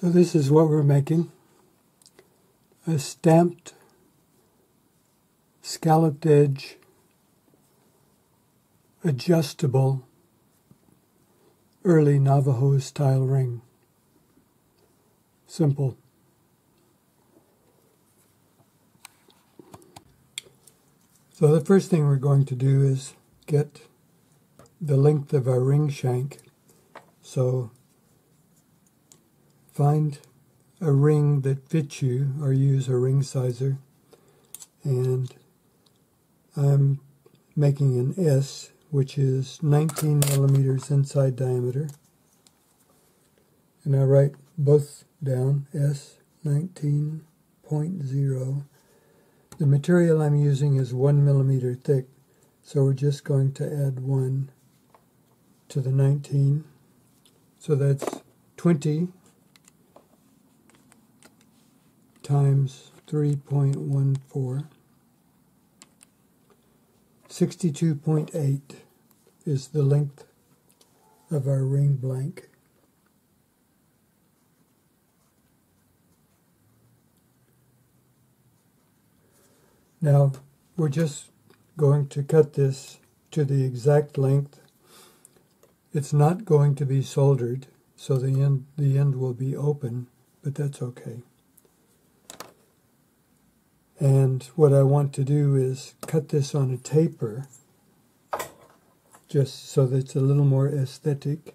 So this is what we're making. A stamped, scalloped edge, adjustable, early Navajo style ring. Simple. So the first thing we're going to do is get the length of our ring shank. So find a ring that fits you, or use a ring sizer. And I'm making an S, which is 19 millimeters inside diameter. And I write both down, S 19.0. The material I'm using is 1 millimeter thick, so we're just going to add 1 to the 19. So that's 20 times 3.14. 62.8 is the length of our ring blank. Now we're just going to cut this to the exact length. It's not going to be soldered, so the end will be open, but that's okay. And what I want to do is cut this on a taper, just so that it's a little more aesthetic.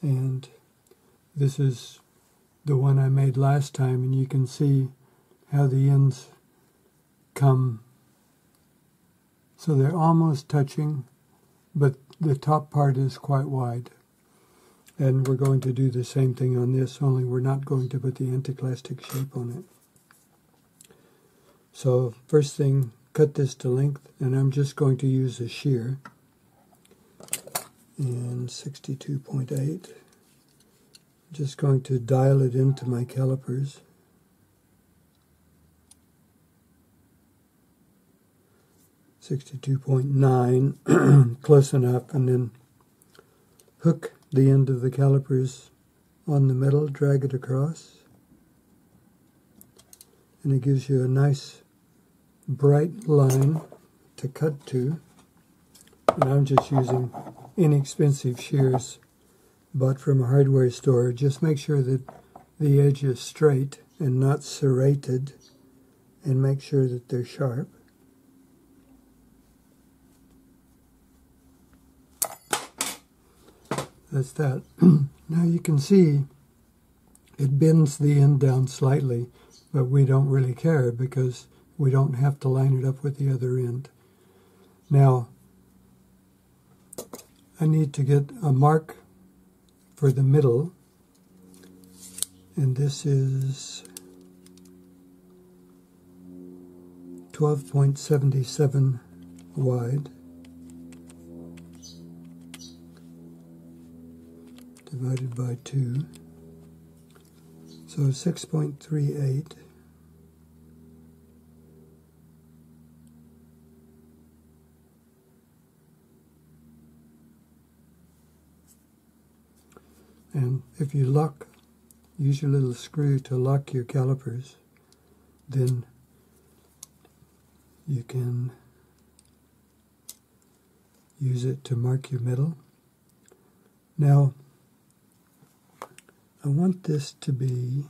And this is the one I made last time, and you can see how the ends come. So they're almost touching, but the top part is quite wide. And we're going to do the same thing on this, only we're not going to put the anticlastic shape on it. So first thing, cut this to length, and I'm just going to use a shear. And 62.8. Just going to dial it into my calipers. 62.9, close enough, and then hook the end of the calipers on the metal, drag it across, and it gives you a nice bright line to cut to. And I'm just using inexpensive shears bought from a hardware store. Just make sure that the edge is straight and not serrated, and make sure that they're sharp. That's that. Now you can see it bends the end down slightly, but we don't really care because we don't have to line it up with the other end. Now, I need to get a mark for the middle, and this is 12.77 wide. Divided by 2, so 6.38. And if you use your little screw to lock your calipers, then you can use it to mark your metal. Now, I want this to be,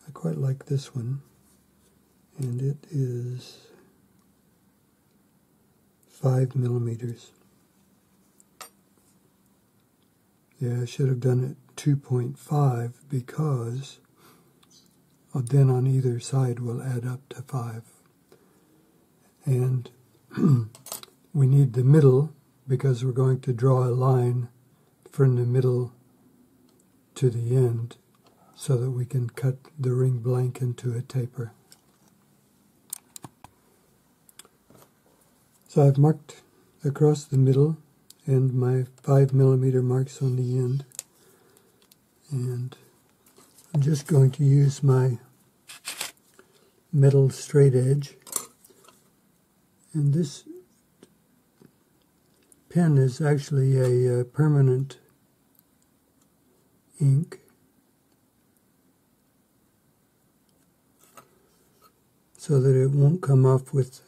I quite like this one, and it is 5 millimeters. Yeah, I should have done it 2.5 because then on either side will add up to 5. And we need the middle because we're going to draw a line from the middle to the end so that we can cut the ring blank into a taper. So I've marked across the middle and my 5 millimeter marks on the end, and I'm just going to use my metal straight edge, and this pen is actually a permanent ink, so that it won't come off with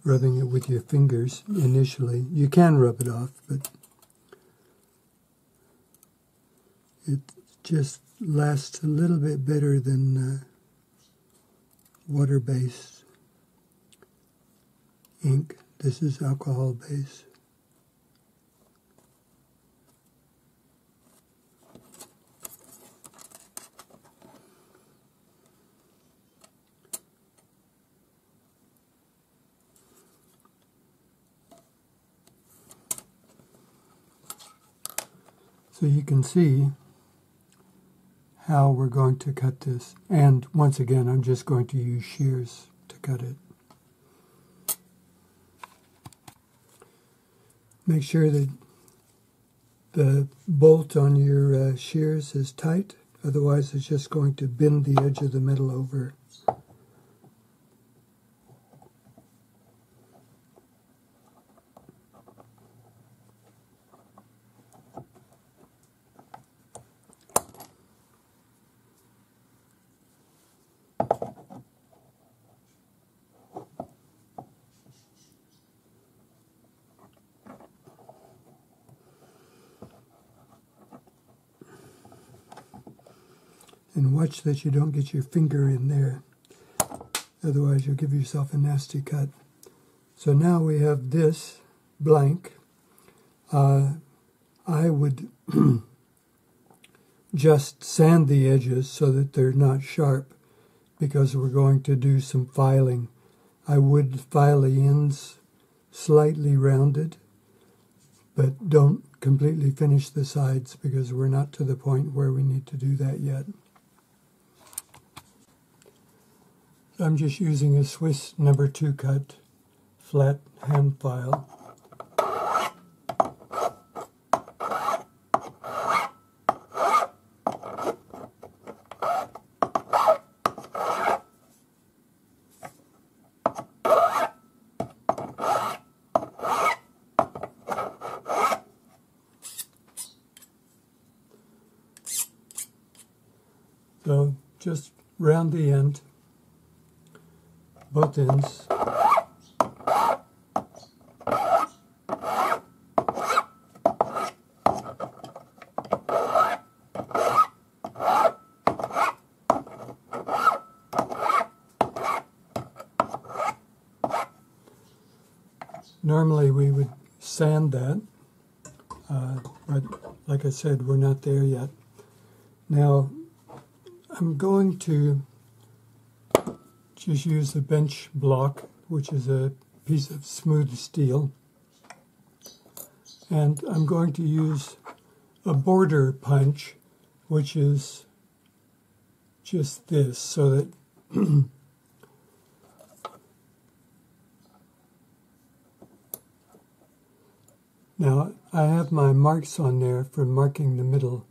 rubbing it with your fingers initially. You can rub it off, but it just lasts a little bit better than water-based ink. This is alcohol-based. So you can see how we're going to cut this. And once again, I'm just going to use shears to cut it. Make sure that the bolt on your shears is tight, otherwise it's just going to bend the edge of the metal over. And watch that you don't get your finger in there, otherwise you'll give yourself a nasty cut. So now we have this blank. I would just sand the edges so that they're not sharp, because we're going to do some filing. I would file the ends slightly rounded, but don't completely finish the sides, because we're not to the point where we need to do that yet. I'm just using a Swiss No. 2 cut flat hand file. So just round the end, both ends. Normally we would sand that, but like I said, we're not there yet. Now I'm going to just use a bench block, which is a piece of smooth steel, and I'm going to use a border punch, which is just this, so that now I have my marks on there for marking the middle,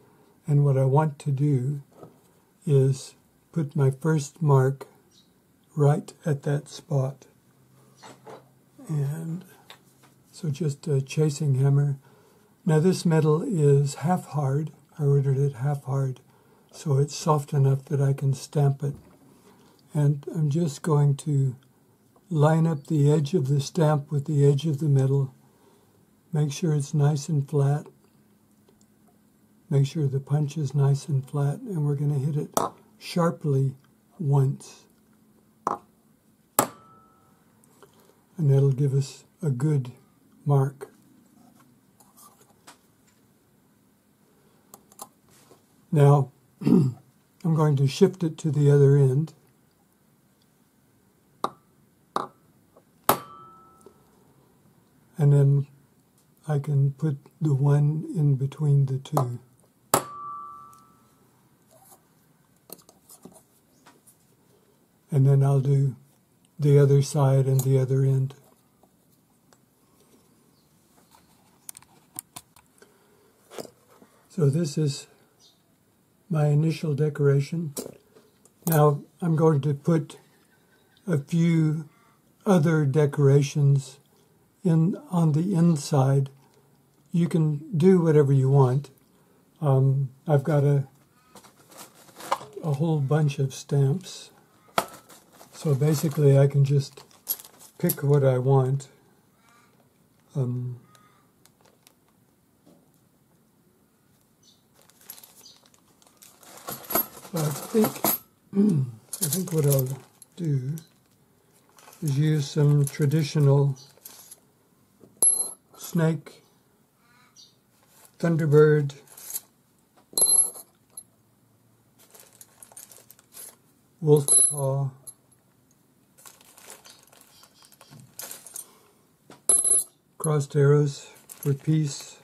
and what I want to do is put my first mark right at that spot. And so just a chasing hammer. Now this metal is half hard. I ordered it half hard, so it's soft enough that I can stamp it. And I'm just going to line up the edge of the stamp with the edge of the metal. Make sure it's nice and flat. Make sure the punch is nice and flat, and we're going to hit it sharply once. And that'll give us a good mark. Now, I'm going to shift it to the other end. And then I can put the one in between the two. And then I'll do the other side and the other end. So this is my initial decoration. Now I'm going to put a few other decorations on the inside. You can do whatever you want. I've got a whole bunch of stamps. So basically I can just pick what I want. I think what I'll do is use some traditional snake, thunderbird, wolf paw, crossed arrows for peace,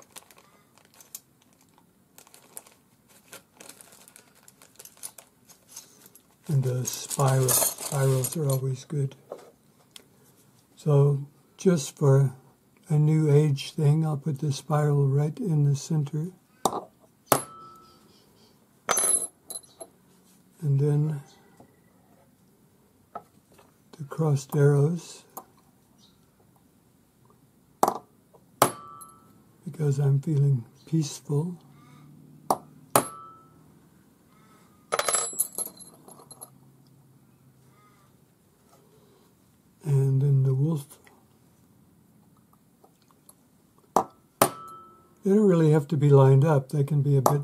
and a spiral. Spirals are always good. So just for a new age thing, I'll put the spiral right in the center. And then the crossed arrows, because I'm feeling peaceful. And then the wolf. They don't really have to be lined up. They can be a bit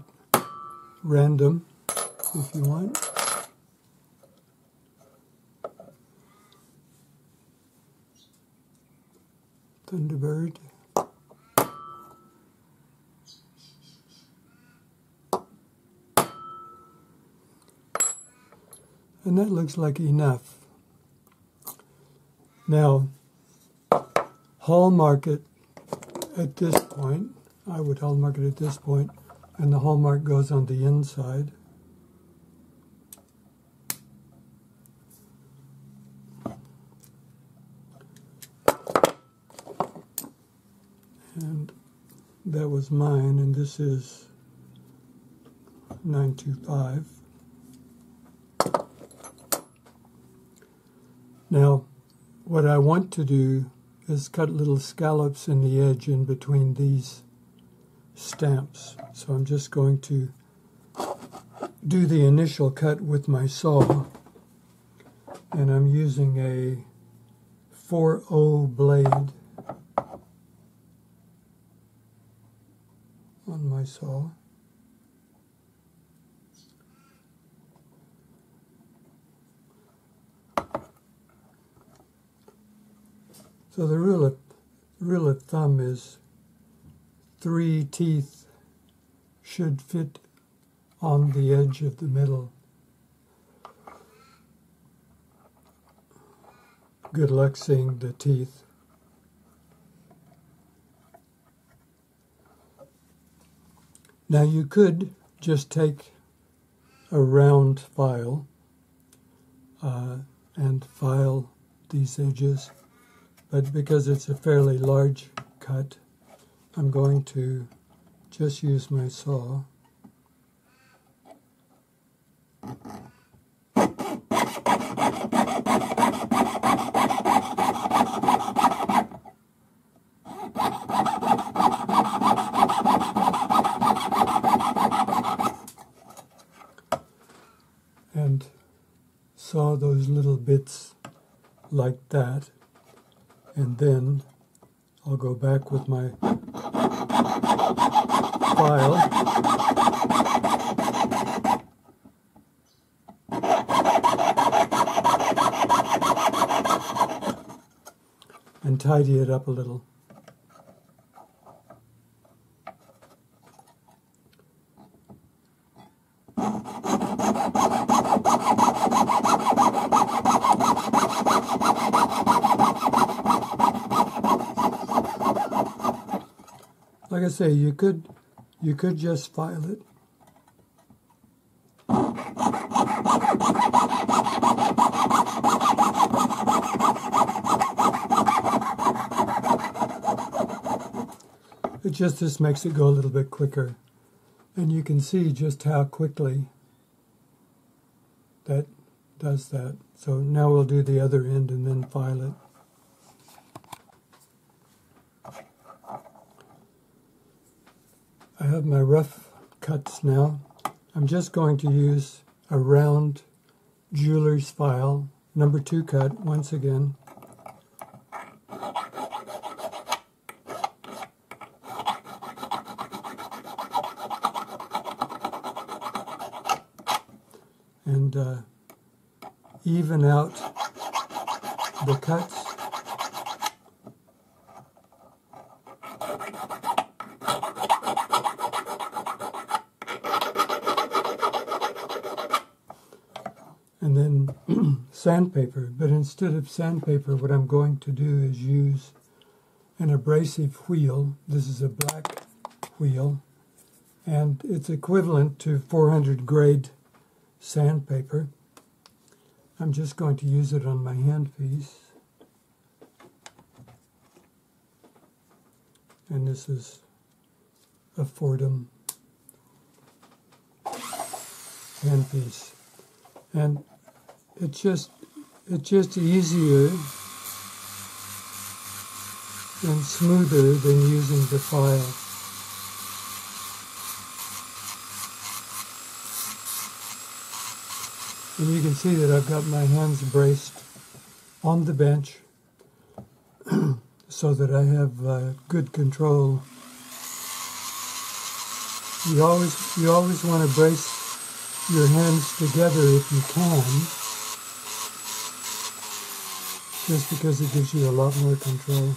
random if you want. Thunderbird. And that looks like enough. Now, hallmark it at this point. I would hallmark it at this point, and the hallmark goes on the inside. And that was mine, and this is 925. Now, what I want to do is cut little scallops in the edge in between these stamps. So I'm just going to do the initial cut with my saw, and I'm using a 4/0 blade on my saw. So the rule of thumb is 3 teeth should fit on the edge of the middle. Good luck seeing the teeth. Now you could just take a round file and file these edges. But because it's a fairly large cut, I'm going to just use my saw. And saw those little bits like that. And then I'll go back with my file and tidy it up a little. Like I say, you could just file it. This makes it go a little bit quicker, and you can see just how quickly that does that. So now we'll do the other end and then file it. I have my rough cuts now. I'm just going to use a round jeweler's file, number 2 cut, once again. And even out the cuts. And then sandpaper, but instead of sandpaper, what I'm going to do is use an abrasive wheel. This is a black wheel, and it's equivalent to 400 grade sandpaper. I'm just going to use it on my handpiece. And this is a Fordham handpiece. And it's just easier and smoother than using the file. And you can see that I've got my hands braced on the bench so that I have good control. You always want to brace your hands together if you can, just because it gives you a lot more control.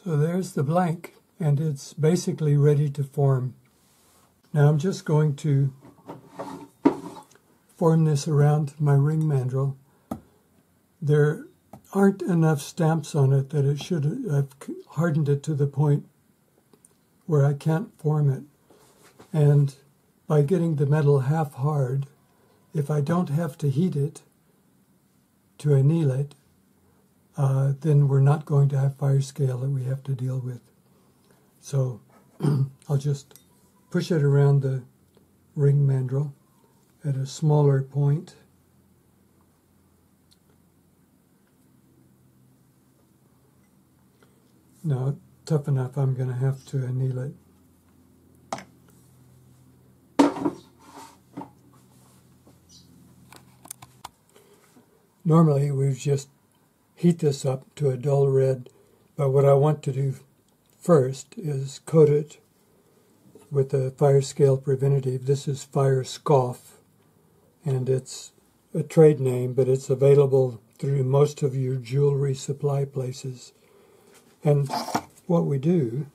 So there's the blank, and it's basically ready to form. Now I'm just going to form this around my ring mandrel. There aren't enough stamps on it that it should have hardened it to the point where I can't form it. And by getting the metal half hard, if I don't have to heat it to anneal it, then we're not going to have fire scale that we have to deal with. So I'll just push it around the ring mandrel at a smaller point. No, tough enough, I'm going to have to anneal it. Normally we just heat this up to a dull red, but what I want to do first is coat it with a fire scale preventative. This is Fire Scoff, and it's a trade name, but it's available through most of your jewelry supply places. And what we do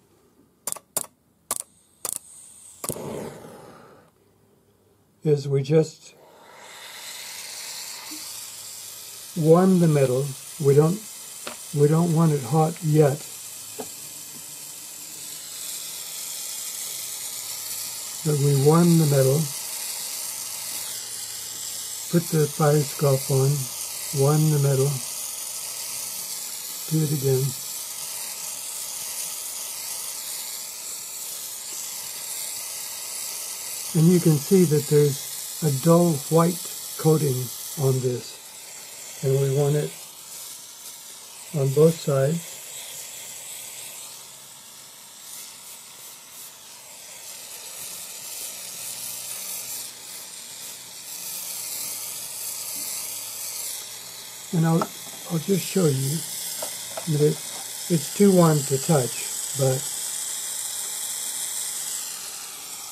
is we just warm the metal. We don't want it hot yet. But we warm the metal, put the fire scoff on, warm the metal, do it again. And you can see that there's a dull white coating on this. And we want it on both sides. And I'll just show you that it's too warm to touch, but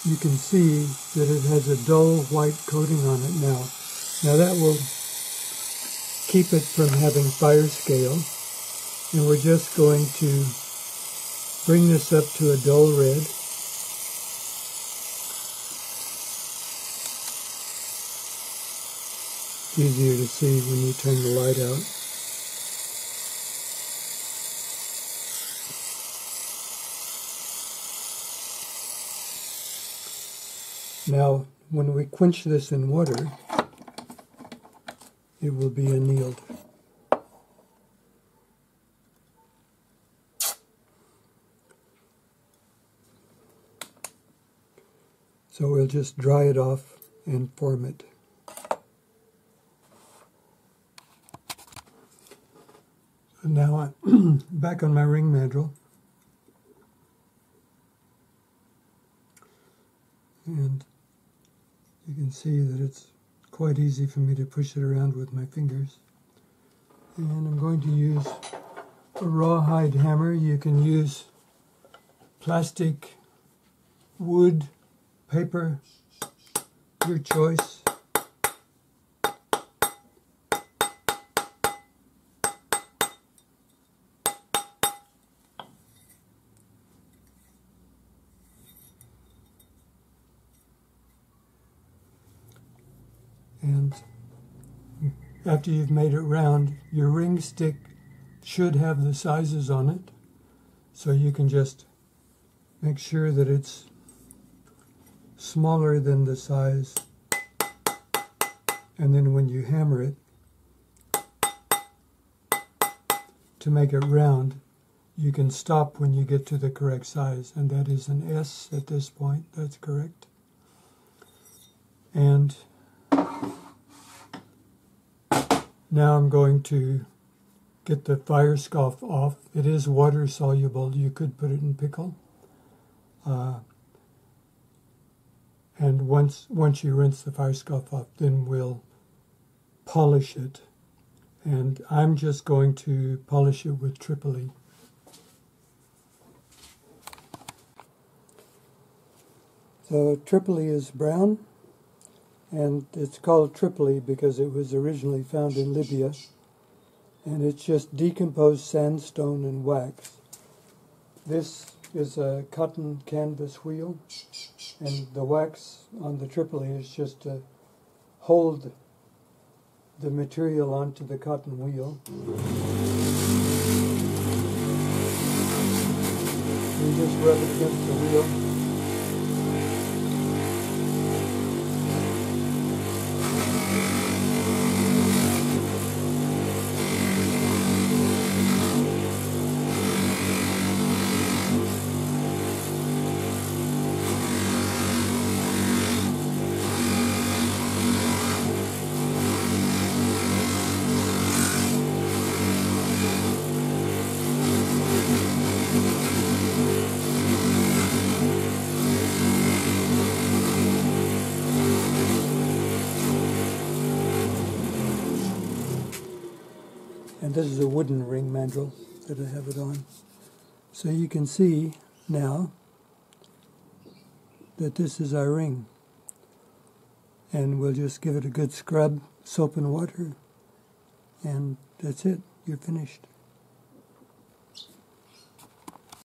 you can see that it has a dull white coating on it now. Now that will keep it from having fire scale, and we're just going to bring this up to a dull red. It's easier to see when you turn the light out. Now, when we quench this in water, it will be annealed. So we'll just dry it off and form it. Now I'm back on my ring mandrel, and you can see that it's quite easy for me to push it around with my fingers. And I'm going to use a rawhide hammer. You can use plastic, wood, paper, your choice. And after you've made it round, your ring stick should have the sizes on it, so you can just make sure that it's smaller than the size, and then when you hammer it to make it round, you can stop when you get to the correct size, and that is an S at this point. That's correct. And now I'm going to get the fire scoff off. It is water soluble. You could put it in pickle. And once you rinse the fire scoff off, then we'll polish it. And I'm just going to polish it with Tripoli. So Tripoli is brown, and it's called Tripoli because it was originally found in Libya, and it's just decomposed sandstone and wax. This is a cotton canvas wheel, and the wax on the Tripoli is just to hold the material onto the cotton wheel. You just rub it against the wheel. And this is a wooden ring mandrel that I have it on. So you can see now that this is our ring. And we'll just give it a good scrub, soap and water, and that's it. You're finished.